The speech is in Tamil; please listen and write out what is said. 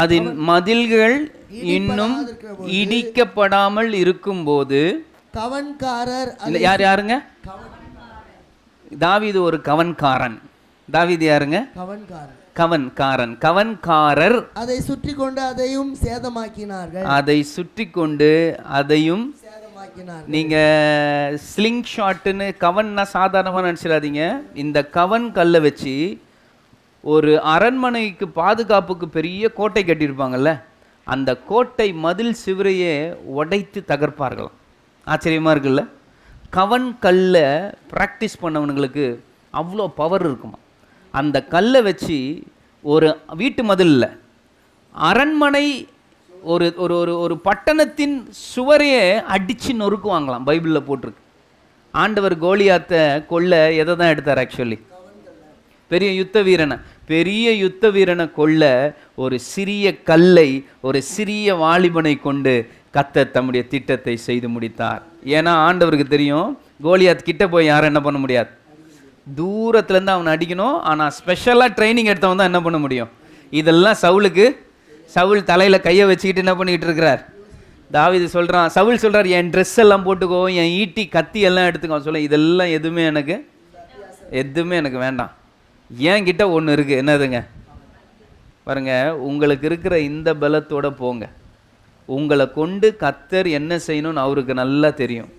அதன் மதில்கள் இன்னும் இடிக்கப்படாமல் இருக்கும்போது கவன்காரர் யாருங்க? தாவீது ஒரு கவன்காரன். தாவீது யாருங்க? கவன்காரன். கவன்காரர் அதை சுற்றி கொண்டு அதையும் சேதமாக்கினார்கள். அதை சுற்றி கொண்டு அதையும் சேதமாக்கினார்கள். நீங்க ஸ்லிங் ஷாட்னு கவன்னா சாதாரணமாக நினச்சிடாதீங்க. இந்த கவன் கல்லை வச்சு ஒரு அரண்மனைக்கு பாதுகாப்புக்கு பெரிய கோட்டை கட்டியிருப்பாங்கல்ல, அந்த கோட்டை மதில் சிவரையே உடைத்து தகர்ப்பார்களாம். ஆச்சரியமாக இருக்குல்ல? கவன் கல்லை ப்ராக்டிஸ் பண்ணவனுங்களுக்கு அவ்வளோ பவர் இருக்குமா. அந்த கல்லை வச்சு ஒரு வீட்டு மதிலில் அரண்மனை ஒரு ஒரு ஒரு ஒரு பட்டணத்தின் சுவரையே அடித்து நொறுக்குவாங்களாம். பைபிளில் போட்டிருக்கு. ஆண்டவர் கோலியாத்தை கொல்ல எதை தான் எடுத்தார்? ஆக்சுவலி பெரிய யுத்த வீரனை கொல்ல ஒரு சிறிய கல்லை, ஒரு சிறிய வாலிபனை கொண்டு கர்த்தர் தம்முடைய திட்டத்தை செய்து முடித்தார். ஏன்னா ஆண்டவருக்கு தெரியும், கோலியாத் கிட்ட போய் யாரும் என்ன பண்ண முடியாது, தூரத்துலேருந்து அவனை அடிக்கணும். ஆனால் ஸ்பெஷலாக ட்ரைனிங் எடுத்தவன் தான் என்ன பண்ண முடியும். இதெல்லாம் சவுல் தலையில் கையை வச்சுக்கிட்டு என்ன பண்ணிக்கிட்டு இருக்கிறார். தாவீது சொல்கிறான், சவுல் சொல்கிறார், என் ட்ரெஸ் எல்லாம் போட்டுக்கோ, என் ஈட்டி கத்தி எல்லாம் எடுத்துக்கோ. சொல்ல இதெல்லாம் எதுவுமே எனக்கு வேண்டாம். ஏன் கிட்ட ஒன்று இருக்குது. என்னதுங்க பாருங்க, உங்களுக்கு இருக்கிற இந்த பலத்தோட போங்க. உங்களை கொண்டு கர்த்தர் என்ன செய்யணும்னு அவருக்கு நல்லா தெரியும்.